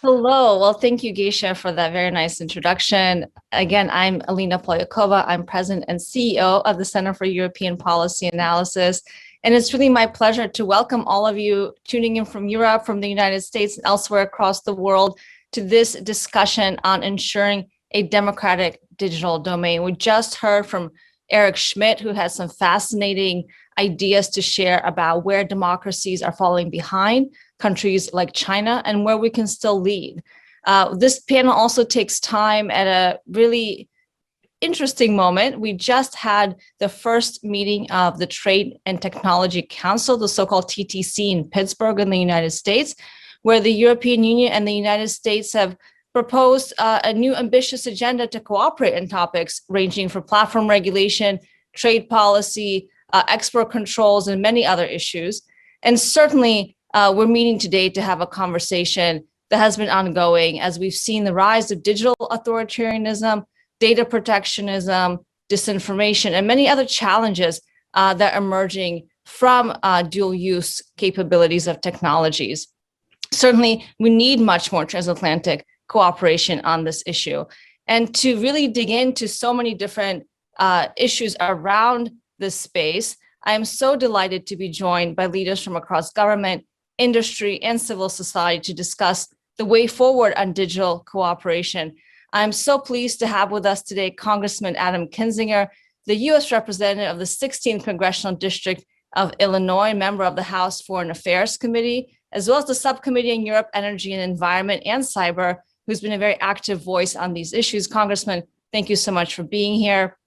Hello. Well, thank you, Geisha, for that very nice introduction. Again, I'm Alina Polyakova. I'm President and CEO of the Center for European Policy Analysis. And it's really my pleasure to welcome all of you tuning in from Europe, from the United States, and elsewhere across the world to this discussion on ensuring a democratic digital domain. We just heard from Eric Schmidt, who has some fascinating ideas to share about where democracies are falling behind countries like China and where we can still lead. This panel also takes time at a really interesting moment. We just had the first meeting of the Trade and Technology Council, the so-called TTC in Pittsburgh in the United States, where the European Union and the United States have proposed a new ambitious agenda to cooperate in topics ranging from platform regulation, trade policy, export controls, and many other issues. And certainly, we're meeting today to have a conversation that has been ongoing as we've seen the rise of digital authoritarianism, data protectionism, disinformation, and many other challenges that are emerging from dual use capabilities of technologies. Certainly, we need much more transatlantic cooperation on this issue. And to really dig into so many different issues around this space, I am so delighted to be joined by leaders from across government, industry, and civil society to discuss the way forward on digital cooperation. I'm so pleased to have with us today Congressman Adam Kinzinger, the U.S. representative of the 16th Congressional District of Illinois, member of the House Foreign Affairs Committee, as well as the Subcommittee on Europe, Energy and Environment and Cyber, who's been a very active voice on these issues. Congressman, thank you so much for being here.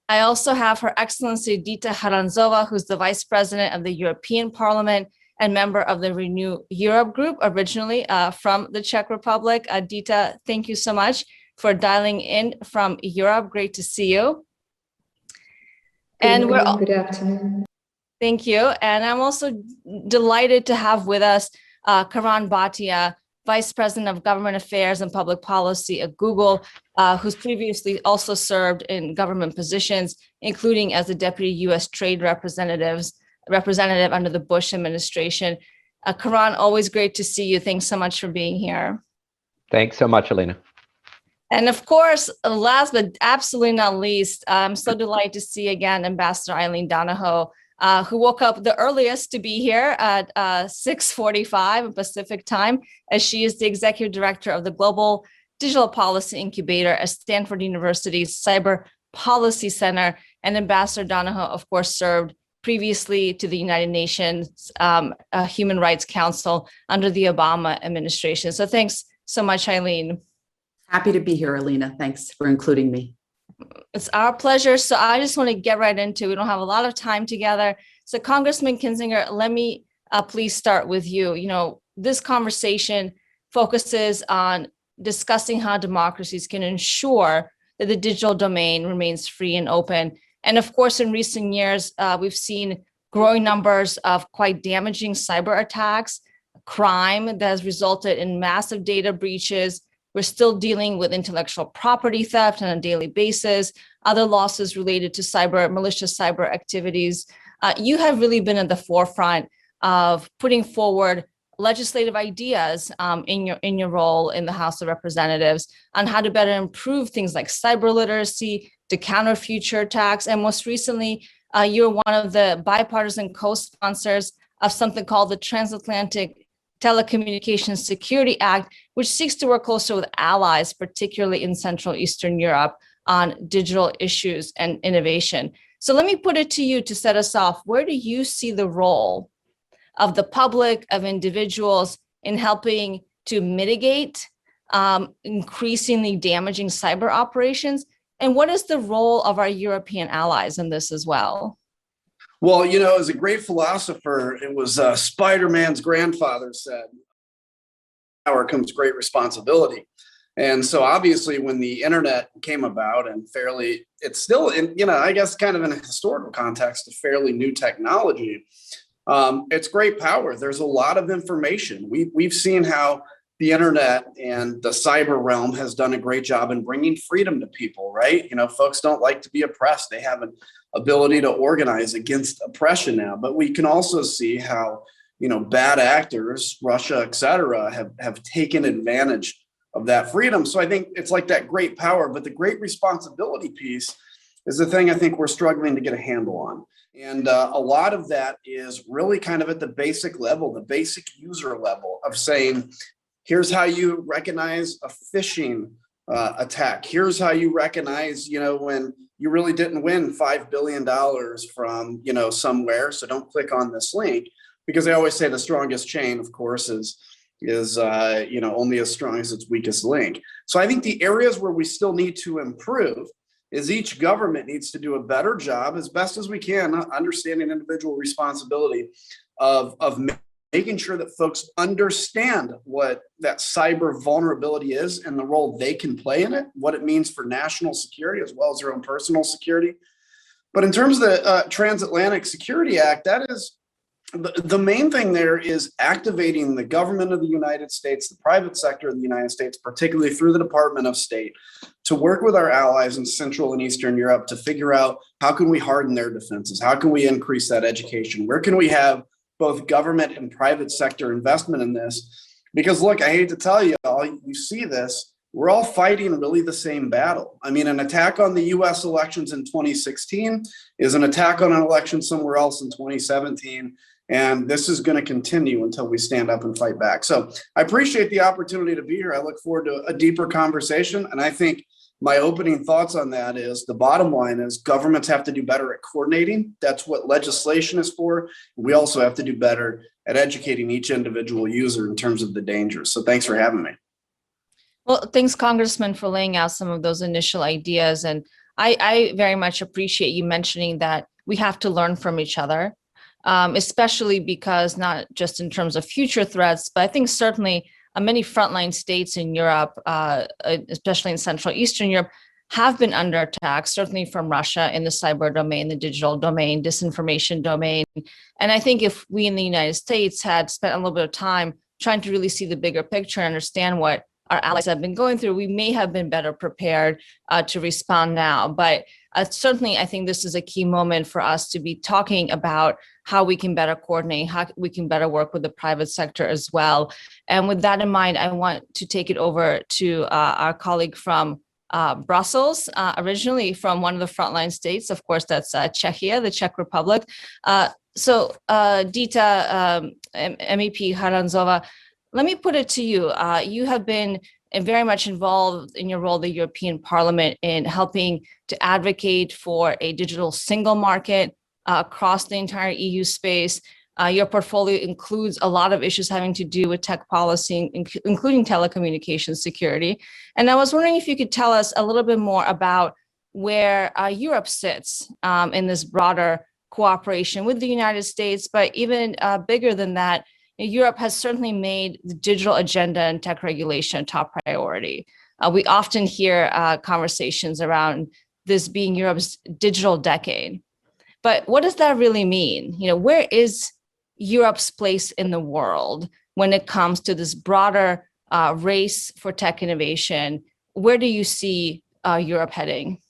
I also have Her Excellency Dita Charanzová, who's the Vice President of the European Parliament and member of the Renew Europe group, originally from the Czech Republic. Dita, thank you so much for dialing in from Europe. Great to see you. Good afternoon. Thank you. And I'm also delighted to have with us Karan Bhatia, Vice President of Government Affairs and Public Policy at Google, who's previously also served in government positions, including as the Deputy U.S. Trade Representative under the Bush administration. Karan, always great to see you. Thanks so much for being here. Thanks so much, Alina. And of course, last but absolutely not least, I'm so delighted to see again Ambassador Eileen Donahoe, who woke up the earliest to be here at 6:45 Pacific time, as she is the Executive Director of the Global Digital Policy Incubator at Stanford University's Cyber Policy Center. And Ambassador Donahoe, of course, served previously to the United Nations Human Rights Council under the Obama administration. So thanks so much, Eileen. Happy to be here, Alina. Thanks for including me. It's our pleasure. So I just want to get right into it. We don't have a lot of time together. So Congressman Kinzinger, let me please start with you. You know, this conversation focuses on discussing how democracies can ensure that the digital domain remains free and open. And of course, in recent years, we've seen growing numbers of quite damaging cyber attacks, crime that has resulted in massive data breaches. We're still dealing with intellectual property theft on a daily basis, other losses related to malicious cyber activities. You have really been at the forefront of putting forward legislative ideas in your role in the House of Representatives on how to better improve things like cyber literacy to counter future attacks. And most recently, you're one of the bipartisan co-sponsors of something called the Transatlantic Telecommunications Security Act, which seeks to work closer with allies, particularly in Central Eastern Europe, on digital issues and innovation. So let me put it to you to set us off. Where do you see the role of the public, of individuals in helping to mitigate increasingly damaging cyber operations? And what is the role of our European allies in this as well? Well, you know, as a great philosopher, it was Spider-Man's grandfather said, "Power comes great responsibility." And so obviously when the internet came about and it's still in, I guess kind of in a historical context, a fairly new technology, it's great power. There's a lot of information. We've seen how the internet and the cyber realm has done a great job in bringing freedom to people, right? Folks don't like to be oppressed. They have an ability to organize against oppression now, but we can also see how bad actors, Russia, et cetera, have taken advantage of that freedom. So I think it's like that great power, but the great responsibility piece is the thing I think we're struggling to get a handle on. And a lot of that is really kind of at the basic level, the basic user level of saying, here's how you recognize a phishing attack. Here's how you recognize, when you really didn't win $5 billion from, somewhere. So don't click on this link, because I always say the strongest chain, of course, is only as strong as its weakest link. So I think the areas where we still need to improve is each government needs to do a better job as best as we can, understanding individual responsibility of making sure that folks understand what that cyber vulnerability is and the role they can play in it, what it means for national security as well as their own personal security. But in terms of the Transatlantic Security Act, that is the main thing there is activating the government of the United States, the private sector of the United States, particularly through the Department of State, to work with our allies in Central and Eastern Europe to figure out how can we harden their defenses? How can we increase that education? Where can we have both government and private sector investment in this? Because look, I hate to tell you all, you see this, we're all fighting really the same battle. I mean, an attack on the US elections in 2016 is an attack on an election somewhere else in 2017. And this is going to continue until we stand up and fight back. So I appreciate the opportunity to be here. I look forward to a deeper conversation. And I think my opening thoughts on that is the bottom line is governments have to do better at coordinating. That's what legislation is for. We also have to do better at educating each individual user in terms of the dangers. So thanks for having me. Well, thanks, Congressman, for laying out some of those initial ideas. And I very much appreciate you mentioning that we have to learn from each other. Especially because not just in terms of future threats, but I think certainly many frontline states in Europe, especially in Central Eastern Europe, have been under attack, certainly from Russia in the cyber domain, the digital domain, disinformation domain. And I think if we in the United States had spent a little bit of time trying to really see the bigger picture and understand what our allies have been going through, we may have been better prepared to respond now. But certainly, I think this is a key moment for us to be talking about how we can better coordinate, how we can better work with the private sector as well. And with that in mind, I want to take it over to our colleague from Brussels, originally from one of the frontline states. Of course, that's Czechia, the Czech Republic. So Dita, MEP Charanzová, let me put it to you. You have been very much involved in your role, the European Parliament, in helping to advocate for a digital single market across the entire EU space. Your portfolio includes a lot of issues having to do with tech policy, including telecommunications security. And I was wondering if you could tell us a little bit more about where Europe sits in this broader cooperation with the United States, but even bigger than that, Europe has certainly made the digital agenda and tech regulation a top priority. We often hear conversations around this being Europe's digital decade. But what does that really mean? Where is Europe's place in the world when it comes to this broader race for tech innovation? Where do you see Europe heading?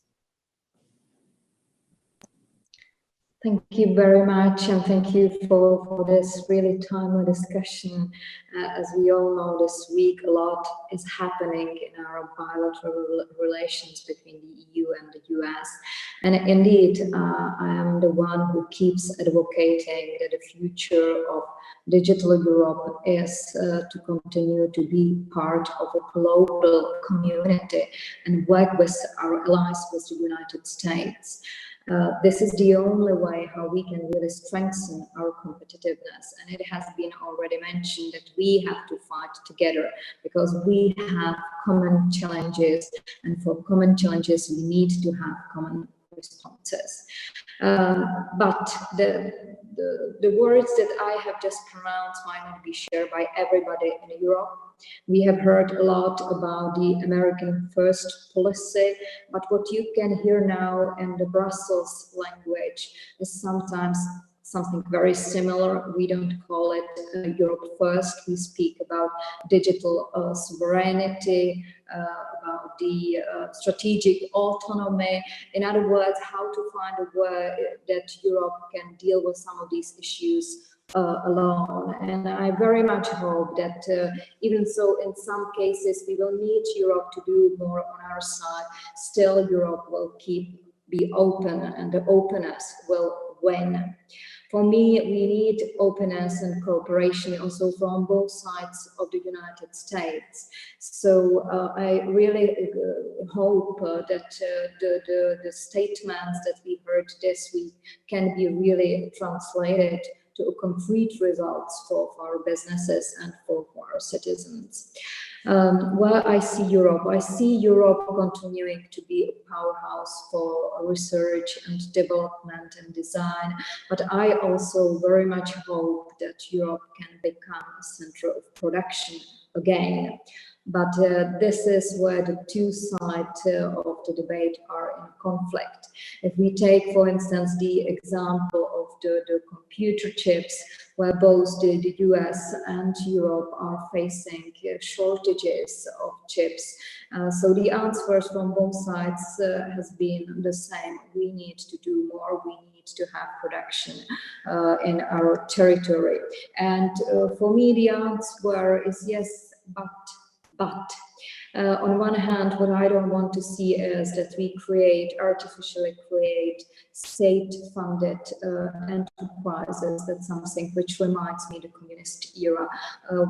Thank you very much, and thank you for this really timely discussion. As we all know, this week a lot is happening in our bilateral relations between the EU and the US. And indeed, I am the one who keeps advocating that the future of digital Europe is to continue to be part of a global community and work with our allies, with the United States. This is the only way how we can really strengthen our competitiveness. And it has been already mentioned that we have to fight together because we have common challenges, and for common challenges, we need to have common responses. But the words that I have just pronounced might not be shared by everybody in Europe. We have heard a lot about the American first policy, but what you can hear now in the Brussels language is sometimes something very similar. We don't call it Europe first. We speak about digital sovereignty, about the strategic autonomy. In other words, how to find a way that Europe can deal with some of these issues alone. And I very much hope that even so in some cases we will need Europe to do more on our side, still Europe will be open, and the openness will win. For me, we need openness and cooperation also from both sides of the United States. So I really hope that the statements that we heard this week can be really translated to concrete results for our businesses and for our citizens. Where I see Europe continuing to be a powerhouse for research and development and design, but I also very much hope that Europe can become a center of production again. But this is where the two sides of the debate are in conflict. If we take, for instance, the example of the computer chips, where both the US and Europe are facing shortages of chips. So the answers from both sides has been the same. We need to do more. We need to have production in our territory. And for me, the answer is yes, but on one hand, what I don't want to see is that we artificially create state-funded enterprises. That's something which reminds me of the communist era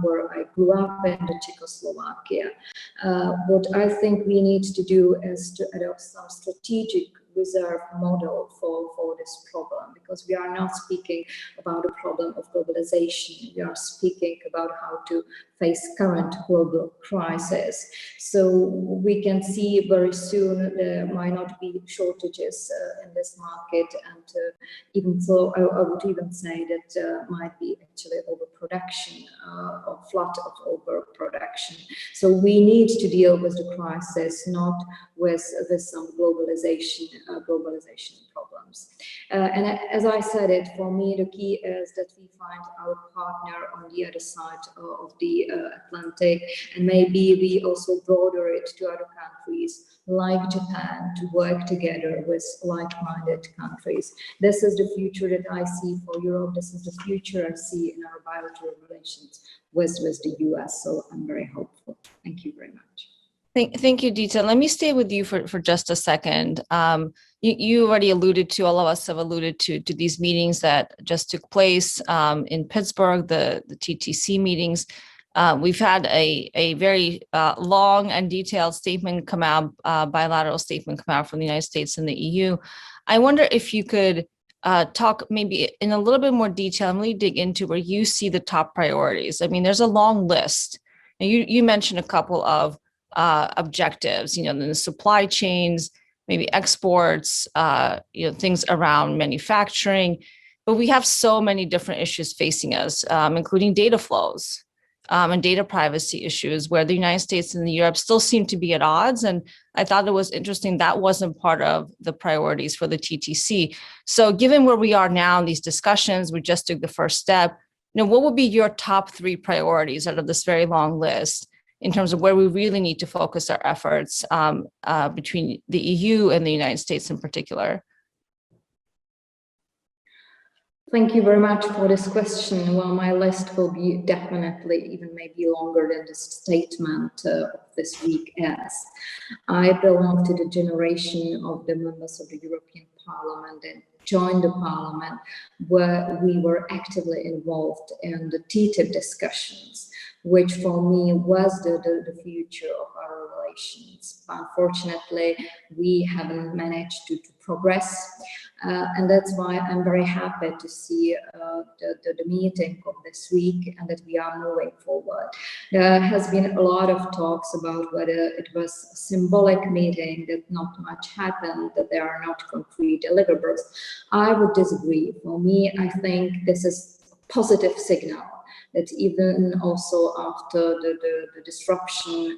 where I grew up in the Czechoslovakia. What I think we need to do is to adopt some strategic reserve model for this problem, because we are not speaking about the problem of globalization. We are speaking about how to face current global crisis. So we can see very soon there might not be shortages in this market, and even so, I would even say that might be actually overproduction or flood of overproduction. So we need to deal with the crisis, not with some globalization problems. And as I said it, for me, the key is that we find our partner on the other side of the Atlantic, and maybe we also broaden it to other countries like Japan to work together with like-minded countries. This is the future that I see for Europe. This is the future I see in our bilateral relations with the US. So I'm very hopeful. Thank you very much. Thank you, Dita. Let me stay with you for just a second. You already alluded to, all of us have alluded to these meetings that just took place in Pittsburgh, the TTC meetings. We've had a very long and detailed statement come out, bilateral statement come out from the United States and the EU. I wonder if you could talk maybe in a little bit more detail and really dig into where you see the top priorities. I mean, there's a long list. And you mentioned a couple of objectives, the supply chains, maybe exports, things around manufacturing, but we have so many different issues facing us, including data flows and data privacy issues, where the United States and Europe still seem to be at odds. And I thought it was interesting that wasn't part of the priorities for the TTC. So given where we are now in these discussions, we just took the first step, what would be your top 3 priorities out of this very long list in terms of where we really need to focus our efforts between the EU and the United States in particular? Thank you very much for this question. Well, my list will be definitely even maybe longer than the statement of this week is. I belong to the generation of the members of the European Parliament and joined the Parliament where we were actively involved in the TTIP discussions, which for me was the future of our relations. Unfortunately, we haven't managed to progress. And that's why I'm very happy to see the meeting of this week and that we are moving forward. There has been a lot of talks about whether it was a symbolic meeting, that not much happened, that there are not concrete deliverables. I would disagree. For me, I think this is a positive signal that even also after the disruption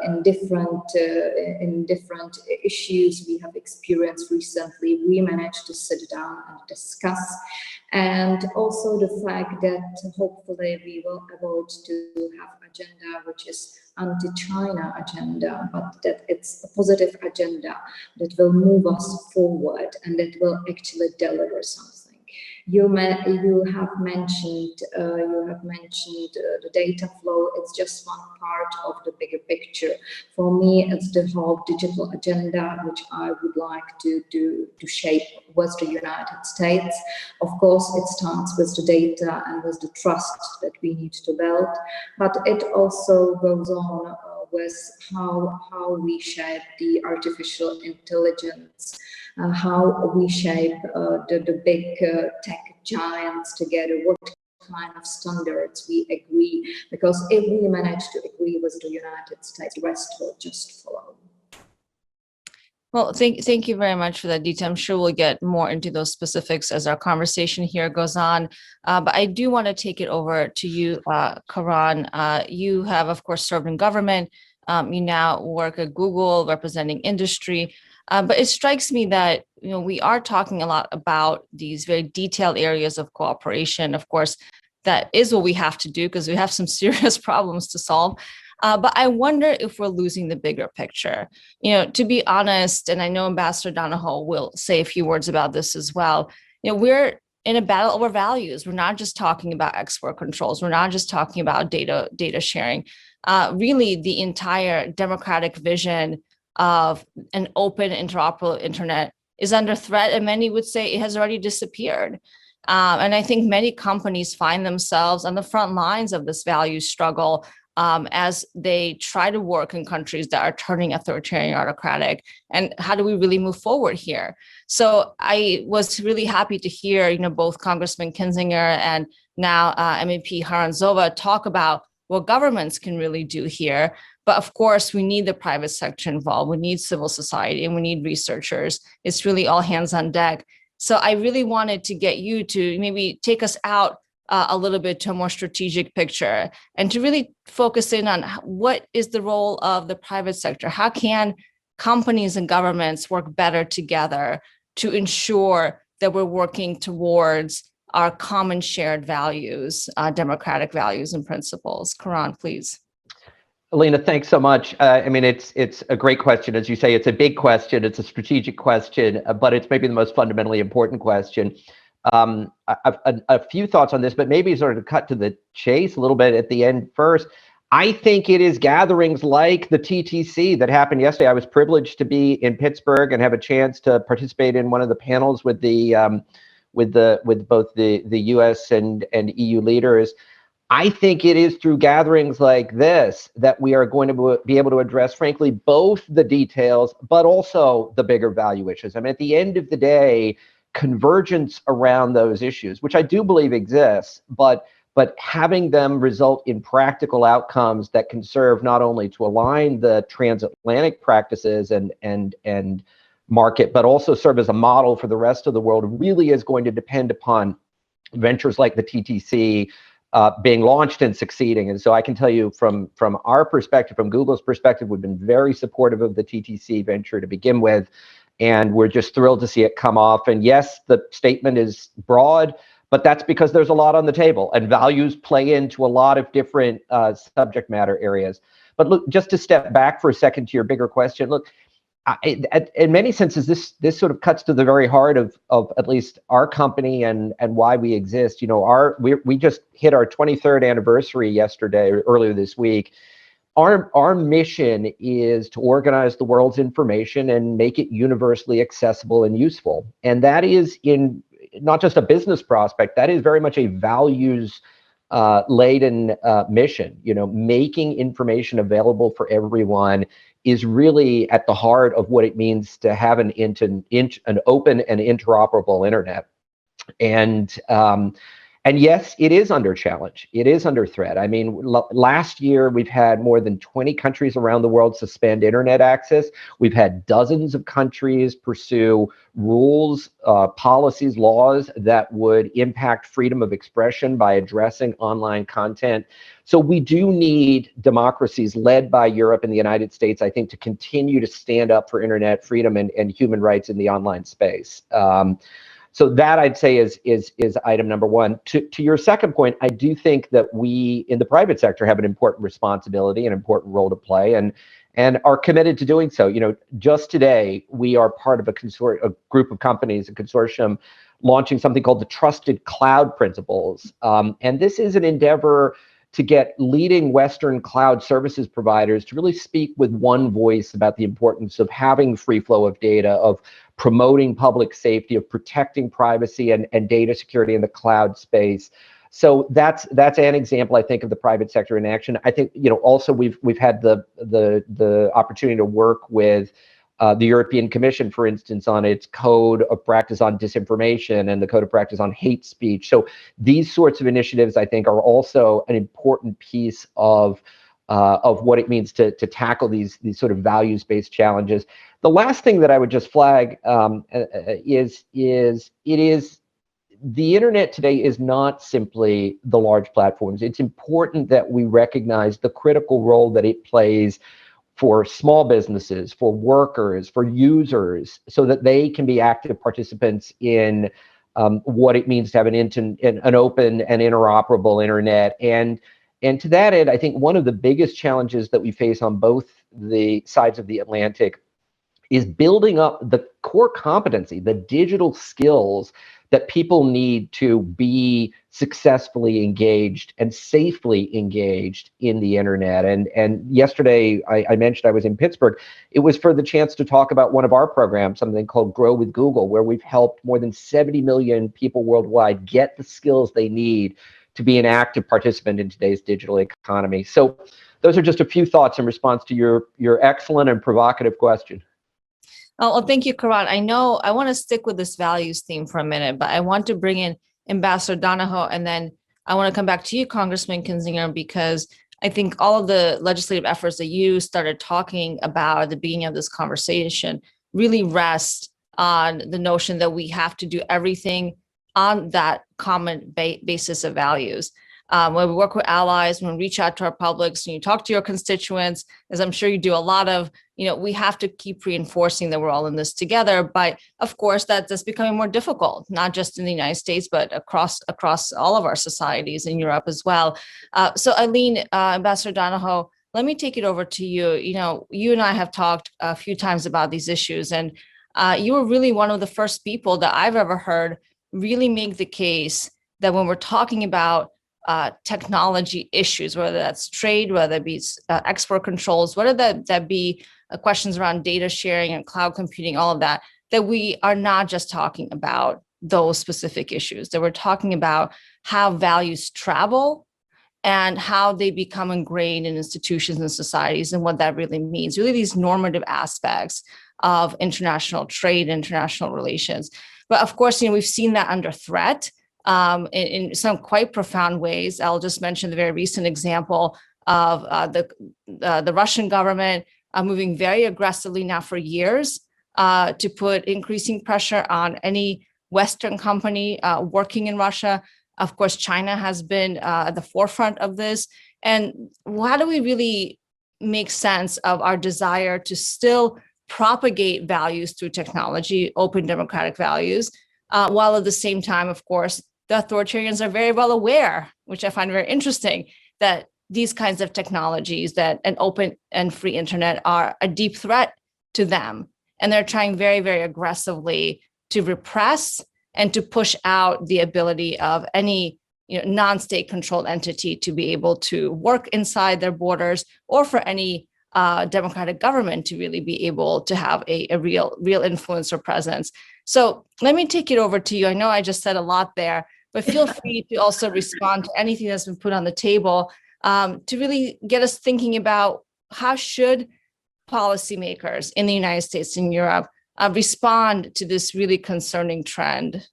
in different issues we have experienced recently, we managed to sit down and discuss. And also the fact that hopefully we will avoid to have agenda which is anti-China agenda, but that it's a positive agenda that will move us forward and that will actually deliver something. You have mentioned the data flow. It's just one part of the bigger picture. For me, it's the whole digital agenda, which I would like to shape with the United States. Of course, it starts with the data and with the trust that we need to build, but it also goes on with how we shape the artificial intelligence, how we shape the big tech giants together, what kind of standards we agree, because if we manage to agree with the United States, the rest will just follow. Well, thank you very much for that, Dita. I'm sure we'll get more into those specifics as our conversation here goes on. But I do want to take it over to you, Karan. You have, of course, served in government. You now work at Google representing industry. But it strikes me that we are talking a lot about these very detailed areas of cooperation. Of course, that is what we have to do because we have some serious problems to solve. But I wonder if we're losing the bigger picture. To be honest, and I know Ambassador Donahoe will say a few words about this as well, we're in a battle over values. We're not just talking about export controls. We're not just talking about data sharing. Really, the entire democratic vision of an open, interoperable internet is under threat, and many would say it has already disappeared. And I think many companies find themselves on the front lines of this value struggle as they try to work in countries that are turning authoritarian, autocratic. And how do we really move forward here? So I was really happy to hear, both Congressman Kinzinger and now MEP Charanzová talk about what governments can really do here. But of course, we need the private sector involved. We need civil society and we need researchers. It's really all hands on deck. So I really wanted to get you to maybe take us out a little bit to a more strategic picture and to really focus in on what is the role of the private sector? How can companies and governments work better together to ensure that we're working towards our common shared values, democratic values and principles? Karan, please. Alina, thanks so much. It's a great question. As you say, it's a big question. It's a strategic question, but it's maybe the most fundamentally important question. A few thoughts on this, but maybe sort of cut to the chase a little bit at the end first. I think it is gatherings like the TTC that happened yesterday. I was privileged to be in Pittsburgh and have a chance to participate in one of the panels with both the U.S. and EU leaders. I think it is through gatherings like this that we are going to be able to address, frankly, both the details, but also the bigger value issues. At the end of the day, convergence around those issues, which I do believe exists, but having them result in practical outcomes that can serve not only to align the transatlantic practices and market, but also serve as a model for the rest of the world, really is going to depend upon ventures like the TTC being launched and succeeding. And so I can tell you from our perspective, from Google's perspective, we've been very supportive of the TTC venture to begin with, and we're just thrilled to see it come off. And yes, the statement is broad, but that's because there's a lot on the table and values play into a lot of different subject matter areas. But look, just to step back for a second to your bigger question, look, in many senses, this sort of cuts to the very heart of at least our company and why we exist. We just hit our 23rd anniversary earlier this week. Our mission is to organize the world's information and make it universally accessible and useful. And that is in not just a business prospect, that is very much a values laden mission. Making information available for everyone is really at the heart of what it means to have an open and interoperable internet. And yes, it is under challenge. It is under threat. Last year, we've had more than 20 countries around the world suspend internet access. We've had dozens of countries pursue rules, policies, laws that would impact freedom of expression by addressing online content. So we do need democracies led by Europe and the United States, I think, to continue to stand up for internet freedom and human rights in the online space. So that, I'd say, is item number one. To your second point, I do think that we in the private sector have an important responsibility, an important role to play. And and are committed to doing so. Just today, we are part of a group of companies, a consortium, launching something called the Trusted Cloud Principles. And this is an endeavor to get leading Western cloud services providers to really speak with one voice about the importance of having free flow of data, of promoting public safety, of protecting privacy and data security in the cloud space. So that's an example, I think, of the private sector in action. I think, also we've had the opportunity to work with the European Commission, for instance, on its code of practice on disinformation and the code of practice on hate speech. So these sorts of initiatives, I think, are also an important piece of what it means to tackle these sort of values-based challenges. The last thing that I would just flag is the internet today is not simply the large platforms. It's important that we recognize the critical role that it plays for small businesses, for workers, for users, so that they can be active participants in what it means to have an open and interoperable internet. And to that end, I think one of the biggest challenges that we face on both the sides of the Atlantic is building up the core competency, the digital skills that people need to be successfully engaged and safely engaged in the internet. And yesterday, I mentioned I was in Pittsburgh. It was for the chance to talk about one of our programs, something called Grow with Google, where we've helped more than 70 million people worldwide get the skills they need to be an active participant in today's digital economy. So those are just a few thoughts in response to your excellent and provocative question. Oh, well, thank you, Karan. I know I want to stick with this values theme for a minute, but I want to bring in Ambassador Donahoe, and then I want to come back to you, Congressman Kinzinger, because I think all of the legislative efforts that you started talking about at the beginning of this conversation really rest on the notion that we have to do everything on that common basis of values. When we work with allies, when we reach out to our publics, when you talk to your constituents, as I'm sure you do a lot of, we have to keep reinforcing that we're all in this together. But of course, that's becoming more difficult, not just in the United States, but across all of our societies in Europe as well. So Eileen, Ambassador Donahoe, let me take it over to you. You and I have talked a few times about these issues, and you were really one of the first people that I've ever heard really make the case that when we're talking about technology issues, whether that's trade, whether it be export controls, whether that be questions around data sharing and cloud computing, all of that, that we are not just talking about those specific issues, that we're talking about how values travel and how they become ingrained in institutions and societies and what that really means, really these normative aspects of international trade, international relations. But of course, we've seen that under threat. In some quite profound ways. I'll just mention the very recent example of the Russian government moving very aggressively now for years to put increasing pressure on any Western company working in Russia. Of course, China has been at the forefront of this. And how do we really make sense of our desire to still propagate values through technology, open democratic values, while at the same time, of course, the authoritarians are very well aware, which I find very interesting, that these kinds of technologies, that an open and free internet, are a deep threat to them. And they're trying very, very aggressively to repress and to push out the ability of any non-state controlled entity to be able to work inside their borders, or for any democratic government to really be able to have a real influence or presence. So let me take it over to you. I know I just said a lot there, but feel free to also respond to anything that's been put on the table to really get us thinking about how should policymakers in the United States and Europe respond to this really concerning trend.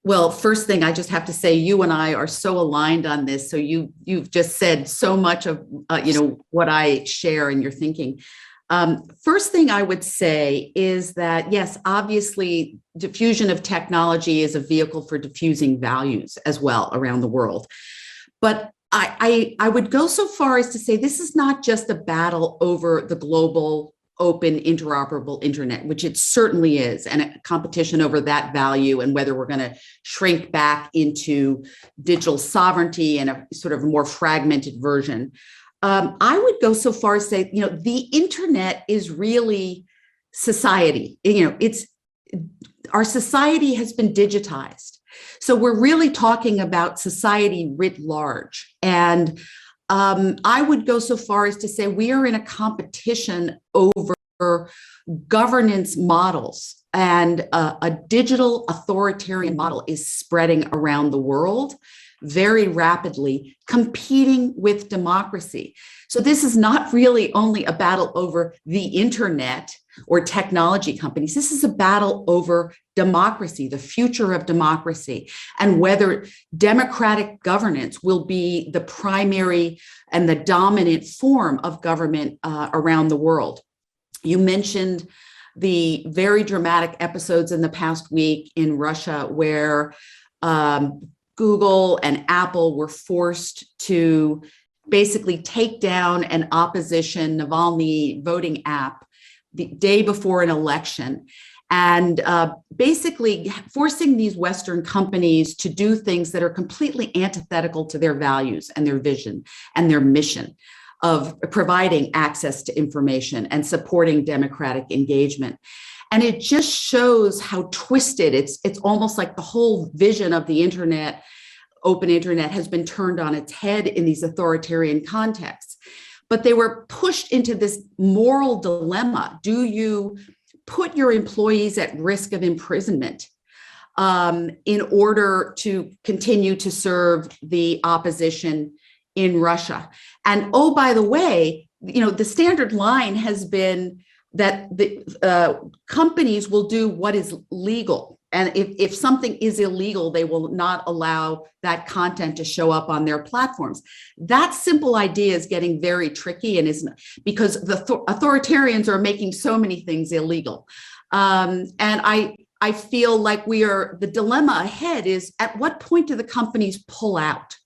Well, first thing I just have to say, you and I are so aligned on this. So you've just said so much of what I share in your thinking. First thing I would say is that, yes, obviously, diffusion of technology is a vehicle for diffusing values as well around the world. But I would go so far as to say this is not just a battle over the global, open, interoperable internet, which it certainly is, and a competition over that value and whether we're going to shrink back into digital sovereignty and a sort of more fragmented version. I would go so far as say, the internet is really society. Our society has been digitized. So we're really talking about society writ large. And I would go so far as to say we are in a competition over governance models, and a digital authoritarian model is spreading around the world very rapidly, competing with democracy. So this is not really only a battle over the internet or technology companies. This is a battle over democracy, the future of democracy, and whether democratic governance will be the primary and the dominant form of government around the world. You mentioned the very dramatic episodes in the past week in Russia where Google and Apple were forced to basically take down an opposition Navalny voting app the day before an election, and basically forcing these Western companies to do things that are completely antithetical to their values and their vision and their mission of providing access to information and supporting democratic engagement. And it just shows how twisted it's almost like the whole vision of the internet, open internet, has been turned on its head in these authoritarian contexts. But they were pushed into this moral dilemma. Do you put your employees at risk of imprisonment in order to continue to serve the opposition in Russia? And oh, by the way, the standard line has been that the companies will do what is legal. And if something is illegal, they will not allow that content to show up on their platforms. That simple idea is getting very tricky, and isn't because the authoritarians are making so many things illegal. And I feel like the dilemma ahead is, at what point do the companies pull out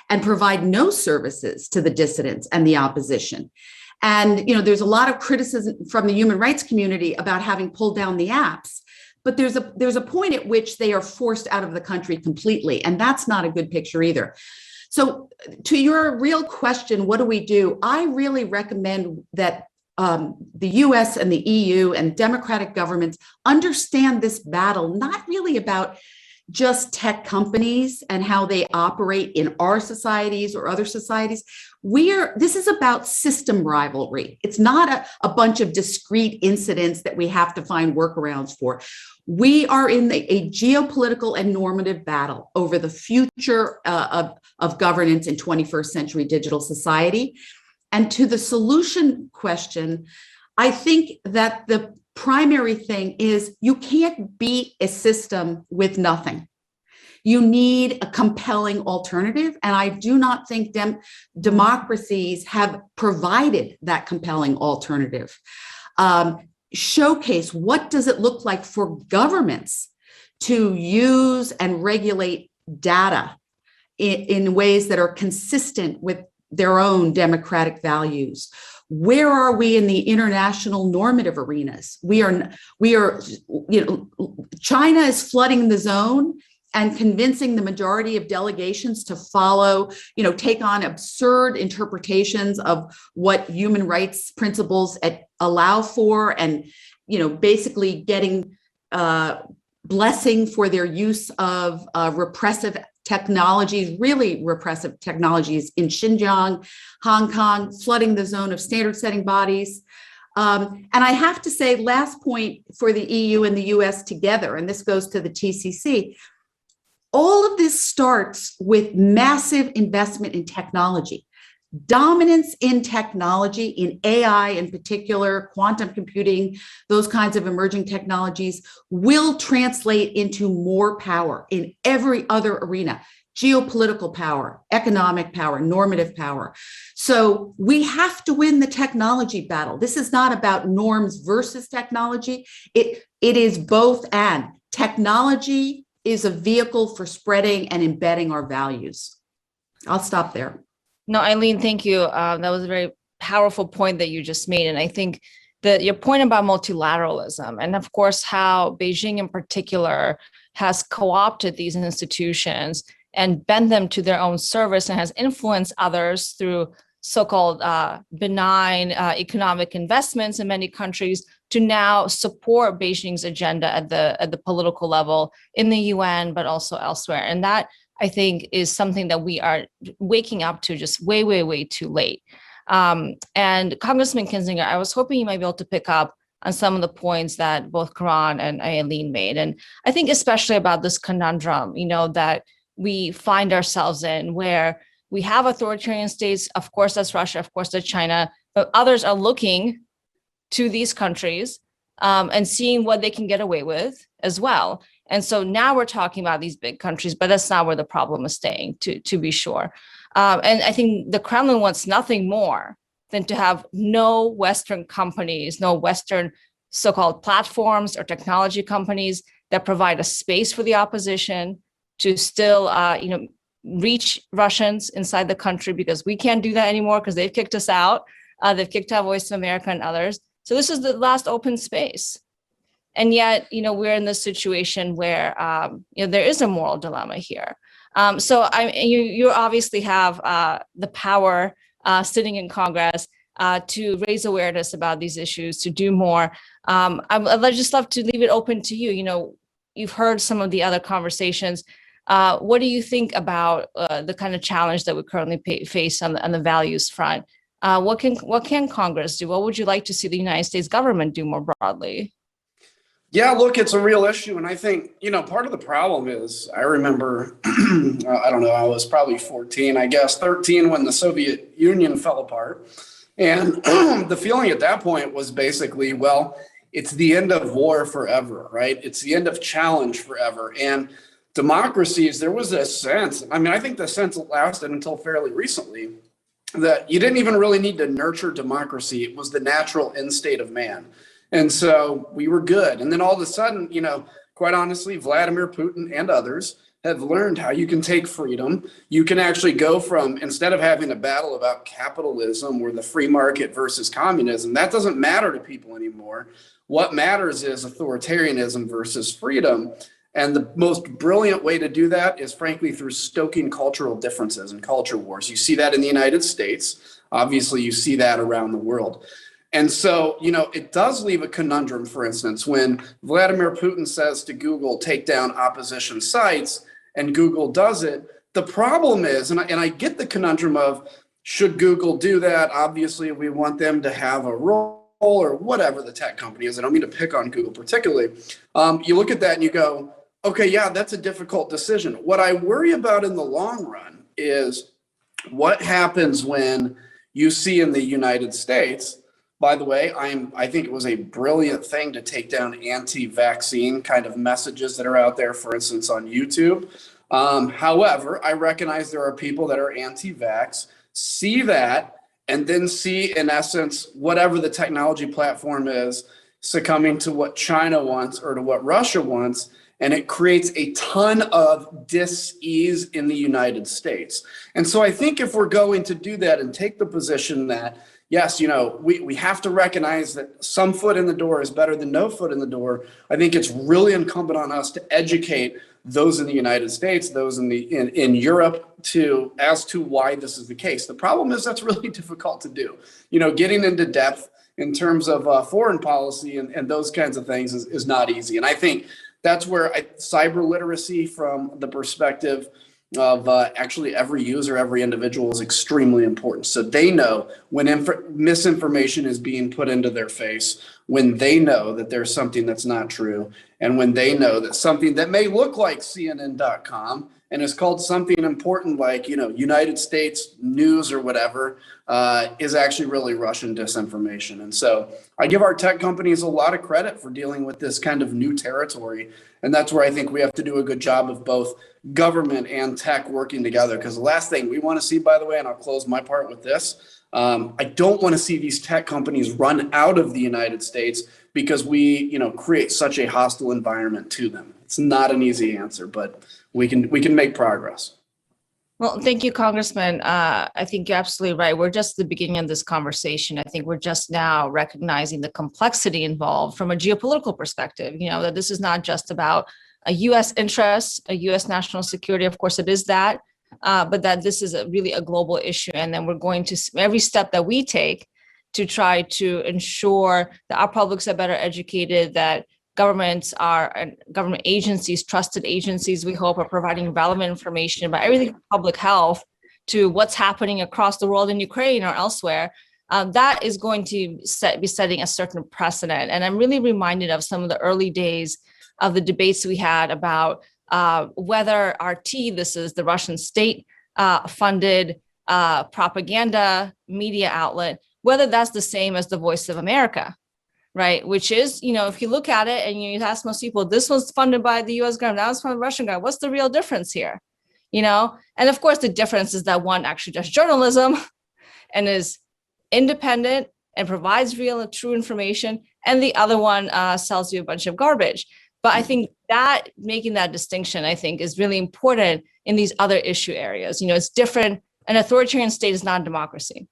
and provide no services to the dissidents and the opposition? And there's a lot of criticism from the human rights community about having pulled down the apps. But there's a point at which they are forced out of the country completely, and that's not a good picture either. So to your real question, what do we do? I really recommend that the US and the EU and democratic governments understand this battle, not really about just tech companies and how they operate in our societies or other societies. This is about system rivalry. It's not a bunch of discrete incidents that we have to find workarounds for. We are in a geopolitical and normative battle over the future of governance in 21st century digital society. And to the solution question, I think that the primary thing is you can't beat a system with nothing. You need a compelling alternative. And I do not think democracies have provided that compelling alternative. Showcase what does it look like for governments to use and regulate data in ways that are consistent with their own democratic values. Where are we in the international normative arenas? We are, China is flooding the zone and convincing the majority of delegations to follow, take on absurd interpretations of what human rights principles allow for, and, basically getting blessing for their use of repressive technologies, really repressive technologies in Xinjiang, Hong Kong, flooding the zone of standard setting bodies. And I have to say, last point for the EU and the US together, and this goes to the TCC, all of this starts with massive investment in technology. Dominance in technology, in AI in particular, quantum computing, those kinds of emerging technologies will translate into more power in every other arena: geopolitical power, economic power, normative power. So we have to win the technology battle. This is not about norms versus technology. It is both and. Technology is a vehicle for spreading and embedding our values. I'll stop there. No, Eileen, thank you. That was a very powerful point that you just made. And I think that your point about multilateralism, and of course, how Beijing in particular has co-opted these institutions and bent them to their own service and has influenced others through so-called benign economic investments in many countries to now support Beijing's agenda at the political level in the UN, but also elsewhere. And that, I think, is something that we are waking up to just way, way, way too late. And Congressman Kinzinger, I was hoping you might be able to pick up on some of the points that both Karan and Eileen made. And I think especially about this conundrum, that we find ourselves in, where we have authoritarian states, of course that's Russia, of course that's China, but others are looking to these countries and seeing what they can get away with as well. And so now we're talking about these big countries, but that's not where the problem is staying, to be sure. And I think the Kremlin wants nothing more than to have no Western companies, no Western so-called platforms or technology companies that provide a space for the opposition to still, reach Russians inside the country, because we can't do that anymore because they've kicked us out. They've kicked out Voice of America and others. So this is the last open space. And yet, we're in this situation where, there is a moral dilemma here. So you obviously have the power sitting in Congress to raise awareness about these issues, to do more. I'd just love to leave it open to you. You've heard some of the other conversations. What do you think about the kind of challenge that we currently face on the values front? What can Congress do? What would you like to see the United States government do more broadly? Yeah, look, it's a real issue. And I think, part of the problem is, I remember, I don't know, I was probably 14, I guess 13 when the Soviet Union fell apart. And the feeling at that point was basically, well, it's the end of war forever, right? It's the end of challenge forever. And democracies, there was a sense, I think the sense lasted until fairly recently, that you didn't even really need to nurture democracy. It was the natural end state of man. And so we were good. And then all of a sudden, quite honestly, Vladimir Putin and others have learned how you can take freedom. You can actually go from, instead of having a battle about capitalism or the free market versus communism, that doesn't matter to people anymore. What matters is authoritarianism versus freedom. And the most brilliant way to do that is, frankly, through stoking cultural differences and culture wars. You see that in the United States. Obviously, you see that around the world. And so, it does leave a conundrum, for instance, when Vladimir Putin says to Google, take down opposition sites, and Google does it. The problem is, and I get the conundrum of, should Google do that? Obviously, we want them to have a role, or whatever the tech company is. I don't mean to pick on Google particularly. You look at that and you go, okay, yeah, that's a difficult decision. What I worry about in the long run is what happens when you see in the United States. By the way, I think it was a brilliant thing to take down anti-vaccine kind of messages that are out there, for instance, on YouTube. However, I recognize there are people that are anti-vax, see that, and then see, in essence, whatever the technology platform is, succumbing to what China wants or to what Russia wants. And it creates a ton of dis-ease in the United States. And so I think if we're going to do that and take the position that, yes, we have to recognize that some foot in the door is better than no foot in the door, I think it's really incumbent on us to educate those in the United States, those in Europe, as to why this is the case. The problem is that's really difficult to do. Getting into depth in terms of foreign policy and those kinds of things is not easy. And I think that's where cyber literacy, from the perspective of actually every user, every individual, is extremely important. So they know when misinformation is being put into their face, when they know that there's something that's not true, and when they know that something that may look like CNN.com and is called something important like, United States News or whatever, is actually really Russian disinformation. And so I give our tech companies a lot of credit for dealing with this kind of new territory. And that's where I think we have to do a good job of both government and tech working together. Because the last thing we want to see, by the way, and I'll close my part with this, I don't want to see these tech companies run out of the United States because we, create such a hostile environment to them. It's not an easy answer, but we can make progress. Well, thank you, Congressman. I think you're absolutely right. We're just at the beginning of this conversation. I think we're just now recognizing the complexity involved from a geopolitical perspective, that this is not just about a U.S. interest, a U.S. national security. Of course, it is that. but that this is really a global issue. And then we're going to, every step that we take to try to ensure that our publics are better educated, that governments are, and government agencies, trusted agencies, we hope, are providing relevant information about everything from public health to what's happening across the world in Ukraine or elsewhere. That is going to be setting a certain precedent. And I'm really reminded of some of the early days of the debates we had about whether RT, this is the Russian state funded propaganda media outlet, whether that's the same as the Voice of America, right? Which is, if you look at it and you ask most people, this was funded by the US government, that was from the Russian government, what's the real difference here? And of course, the difference is that one actually does journalism and is independent and provides real and true information, and the other one sells you a bunch of garbage. But I think that making that distinction, I think, is really important in these other issue areas. It's different. An authoritarian state is not a democracy.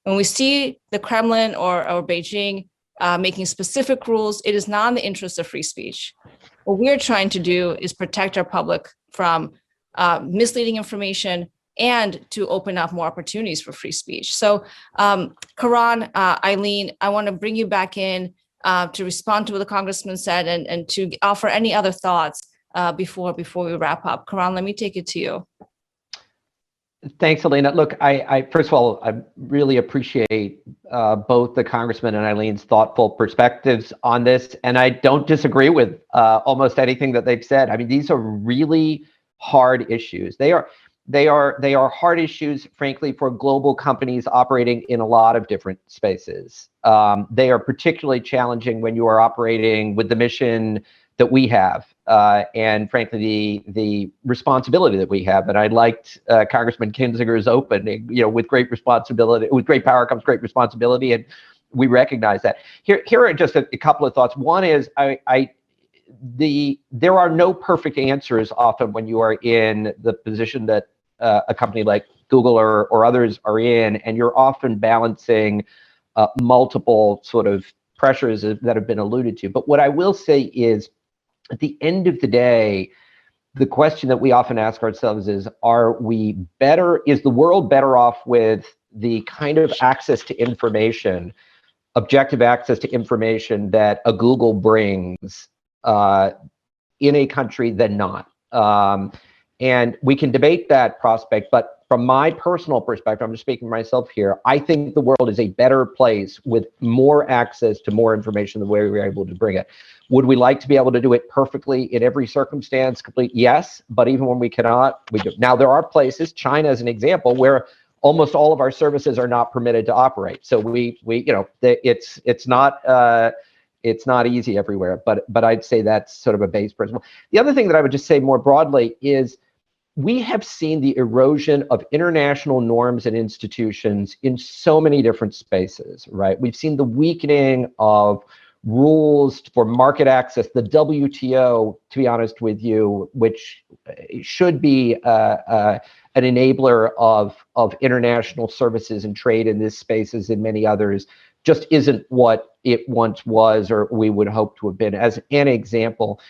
When we see the Kremlin or Beijing making specific rules, it is not in the interest of free speech. What we're trying to do is protect our public from misleading information and to open up more opportunities for free speech. So Karan, Eileen, I want to bring you back in to respond to what the congressman said and to offer any other thoughts before we wrap up. Karan, let me take it to you. Thanks, Alina. Look, I first of all, I really appreciate both the congressman and Eileen's thoughtful perspectives on this, and I don't disagree with almost anything that they've said. I mean, these are really hard issues. They are hard issues, frankly, for global companies operating in a lot of different spaces. They are particularly challenging when you are operating with the mission that we have, and frankly, the responsibility that we have. And I liked Congressman Kinzinger's opening. With great responsibility, with great power comes great responsibility, and we recognize that. Here are just a couple of thoughts. One is there are no perfect answers often when you are in the position that a company like Google or others are in, and you're often balancing multiple sort of pressures that have been alluded to. But what I will say is, at the end of the day, the question that we often ask ourselves is the world better off with the kind of access to information, objective access to information that a Google brings in a country than not? And we can debate that prospect, but from my personal perspective, I'm just speaking for myself here, I think the world is a better place with more access to more information the way we're able to bring it. Would we like to be able to do it perfectly in every circumstance? Yes, but even when we cannot, we do. Now, there are places, China is an example, where almost all of our services are not permitted to operate. So it's not easy everywhere, but I'd say that's sort of a base principle. The other thing that I would just say more broadly is we have seen the erosion of international norms and institutions in so many different spaces, right? We've seen the weakening of rules for market access, the WTO, to be honest with you, which should be an enabler of international services and trade in this space as in many others, just isn't what it once was or we would hope to have been. As an example,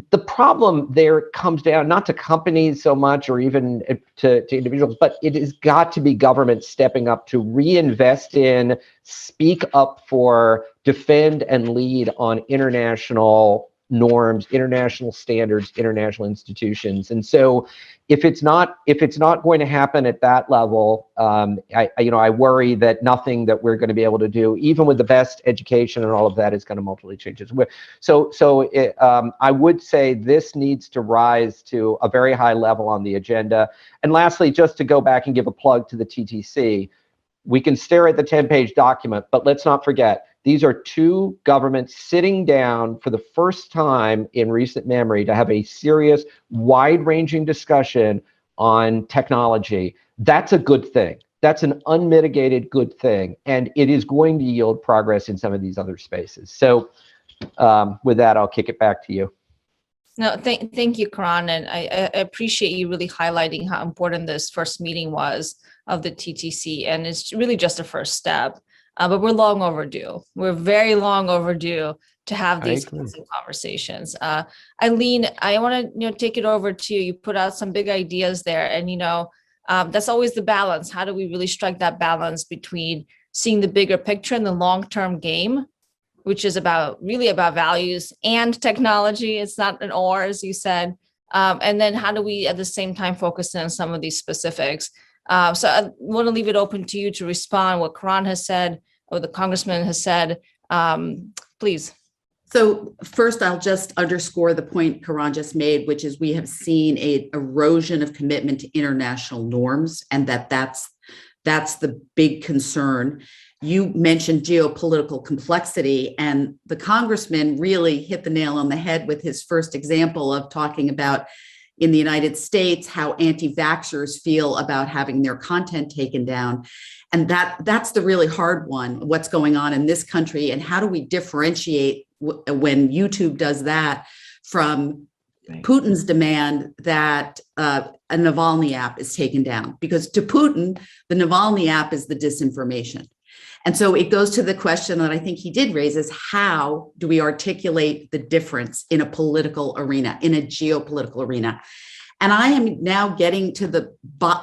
the problem there comes down not to companies so much or even to individuals, but it has got to be government stepping up to reinvest in, speak up for, defend and lead on international norms, international standards, international institutions. And so if it's not going to happen at that level, I worry that nothing that we're going to be able to do, even with the best education and all of that, is going to multiply change. I would say this needs to rise to a very high level on the agenda. And lastly, just to go back and give a plug to the TTC, we can stare at the 10-page document, but let's not forget, these are two governments sitting down for the first time in recent memory to have a serious, wide-ranging discussion on technology. That's a good thing. That's an unmitigated good thing. And it is going to yield progress in some of these other spaces. So with that, I'll kick it back to you. No, thank you, Karan. And I appreciate you really highlighting how important this first meeting was of the TTC. And it's really just a first step. But we're long overdue. We're very long overdue to have I these agree. kinds of conversations. Eileen, I want to take it over to you. You put out some big ideas there, and that's always the balance. How do we really strike that balance between seeing the bigger picture and the long-term game, which is really about values and technology? It's not an or, as you said. And then how do we at the same time focus in on some of these specifics? So I want to leave it open to you to respond what Karan has said, or the congressman has said. Please. So first, I'll just underscore the point Karan just made, which is we have seen an erosion of commitment to international norms, and that's the big concern. You mentioned geopolitical complexity, and the congressman really hit the nail on the head with his first example of talking about in the United States how anti-vaxxers feel about having their content taken down. And that's the really hard one, what's going on in this country, and how do we differentiate when YouTube does that from Putin's demand that a Navalny app is taken down? Because to Putin, the Navalny app is the disinformation. And so it goes to the question that I think he did raise, is how do we articulate the difference in a political arena, in a geopolitical arena? And I am now getting to the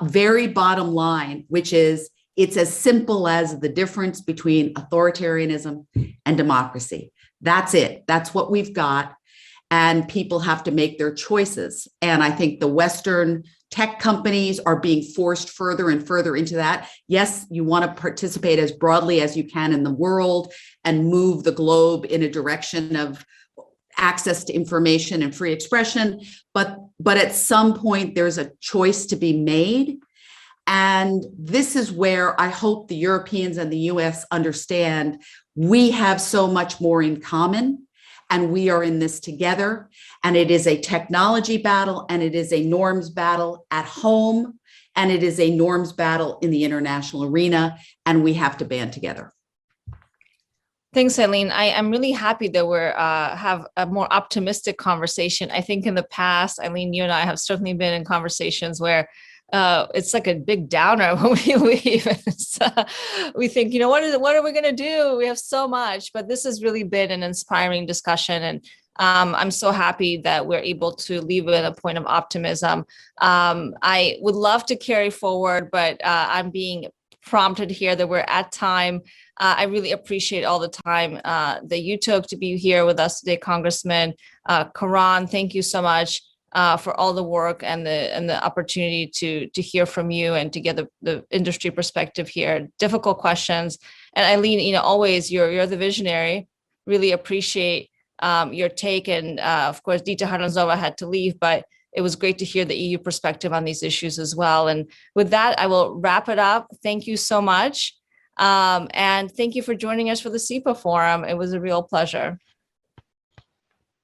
very bottom line, which is it's as simple as the difference between authoritarianism and democracy. That's it. That's what we've got. And people have to make their choices. And I think the Western tech companies are being forced further and further into that. Yes, you want to participate as broadly as you can in the world and move the globe in a direction of access to information and free expression. But at some point, there's a choice to be made. And this is where I hope the Europeans and the US understand we have so much more in common, and we are in this together. And it is a technology battle, and it is a norms battle at home, and it is a norms battle in the international arena, and we have to band together. Thanks, Eileen. I'm really happy that we're have a more optimistic conversation. I think in the past, Eileen, you and I have certainly been in conversations where it's like a big downer when we leave. We think, what are we going to do? We have so much, but this has really been an inspiring discussion. And I'm so happy that we're able to leave with a point of optimism. I would love to carry forward, but I'm being prompted here that we're at time. I really appreciate all the time that you took to be here with us today, Congressman. Karan, thank you so much for all the work and the opportunity to hear from you and to get the industry perspective here. Difficult questions. And Eileen, always you're the visionary. Really appreciate your take. And of course, Dita Charanzová had to leave, but it was great to hear the EU perspective on these issues as well. And with that, I will wrap it up. Thank you so much. And thank you for joining us for the SIPA Forum. It was a real pleasure.